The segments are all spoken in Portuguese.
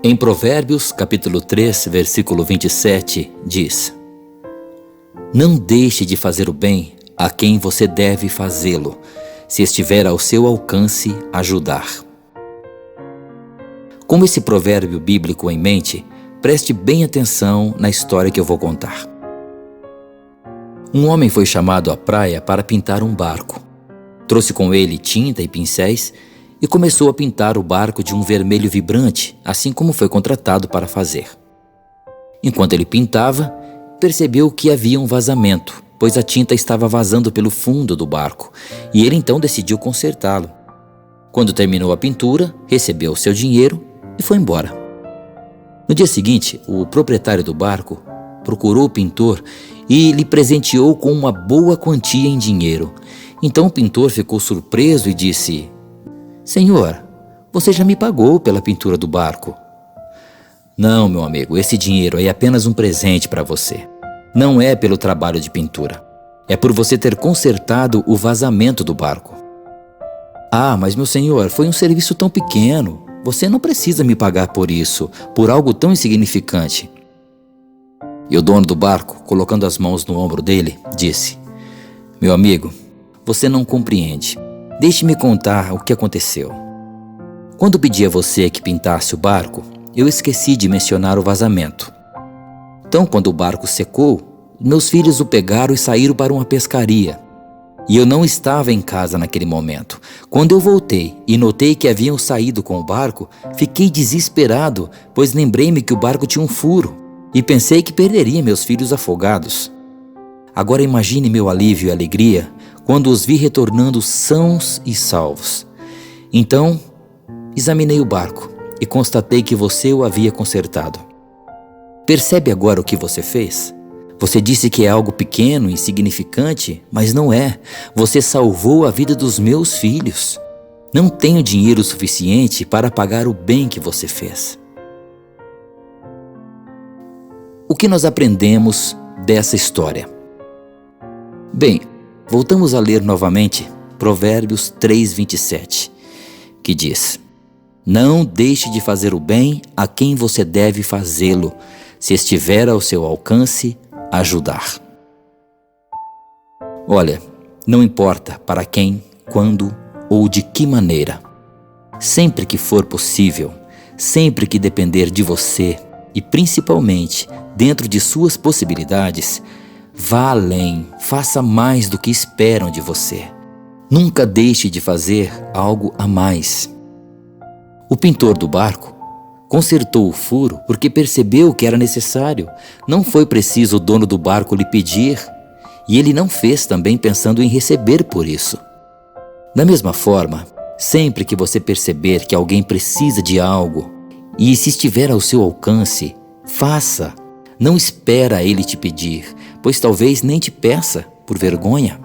Em Provérbios, capítulo 3, versículo 27, diz: Não deixe de fazer o bem a quem você deve fazê-lo, se estiver ao seu alcance ajudar. Com esse provérbio bíblico em mente, preste bem atenção na história que eu vou contar. Um homem foi chamado à praia para pintar um barco. Trouxe com ele tinta e pincéis e começou a pintar o barco de um vermelho vibrante, assim como foi contratado para fazer. Enquanto ele pintava, percebeu que havia um vazamento, pois a tinta estava vazando pelo fundo do barco, e ele então decidiu consertá-lo. Quando terminou a pintura, recebeu o seu dinheiro e foi embora. No dia seguinte, o proprietário do barco procurou o pintor e lhe presenteou com uma boa quantia em dinheiro. Então o pintor ficou surpreso e disse: Senhor, você já me pagou pela pintura do barco. Não, meu amigo, esse dinheiro é apenas um presente para você. Não é pelo trabalho de pintura. É por você ter consertado o vazamento do barco. Ah, mas meu senhor, foi um serviço tão pequeno. Você não precisa me pagar por isso, por algo tão insignificante. E o dono do barco, colocando as mãos no ombro dele, disse: Meu amigo, você não compreende. Deixe-me contar o que aconteceu. Quando pedi a você que pintasse o barco, eu esqueci de mencionar o vazamento. Então, quando o barco secou, meus filhos o pegaram e saíram para uma pescaria. E eu não estava em casa naquele momento. Quando eu voltei e notei que haviam saído com o barco, fiquei desesperado, pois lembrei-me que o barco tinha um furo e pensei que perderia meus filhos afogados. Agora imagine meu alívio e alegria quando os vi retornando sãos e salvos. Então, examinei o barco e constatei que você o havia consertado. Percebe agora o que você fez? Você disse que é algo pequeno, insignificante, mas não é. Você salvou a vida dos meus filhos. Não tenho dinheiro suficiente para pagar o bem que você fez. O que nós aprendemos dessa história? Bem, voltamos a ler novamente Provérbios 3:27, que diz: Não deixe de fazer o bem a quem você deve fazê-lo, se estiver ao seu alcance ajudar. Olha, não importa para quem, quando ou de que maneira. Sempre que for possível, sempre que depender de você e principalmente dentro de suas possibilidades, vá além, faça mais do que esperam de você. Nunca deixe de fazer algo a mais. O pintor do barco consertou o furo porque percebeu que era necessário. Não foi preciso o dono do barco lhe pedir, e ele não fez também pensando em receber por isso. Da mesma forma, sempre que você perceber que alguém precisa de algo, e se estiver ao seu alcance, faça. Não espera ele te pedir, pois talvez nem te peça por vergonha.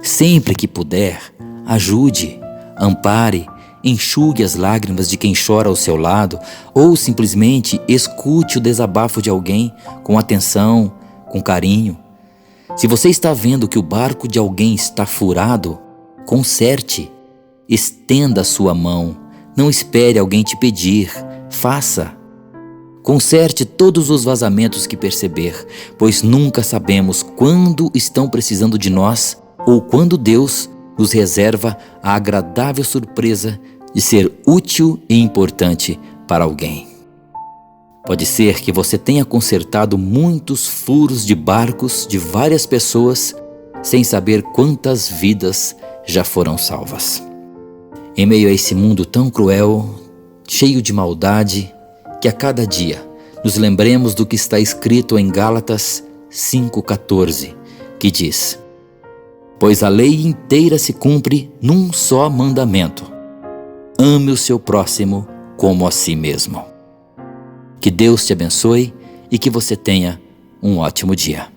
Sempre que puder, ajude, ampare, enxugue as lágrimas de quem chora ao seu lado, ou simplesmente escute o desabafo de alguém com atenção, com carinho. Se você está vendo que o barco de alguém está furado, conserte, estenda a sua mão, não espere alguém te pedir, faça. Conserte todos os vazamentos que perceber, pois nunca sabemos quando estão precisando de nós ou quando Deus nos reserva a agradável surpresa de ser útil e importante para alguém. Pode ser que você tenha consertado muitos furos de barcos de várias pessoas sem saber quantas vidas já foram salvas. Em meio a esse mundo tão cruel, cheio de maldade, que a cada dia nos lembremos do que está escrito em Gálatas 5,14, que diz: Pois a lei inteira se cumpre num só mandamento: ame o seu próximo como a si mesmo. Que Deus te abençoe e que você tenha um ótimo dia.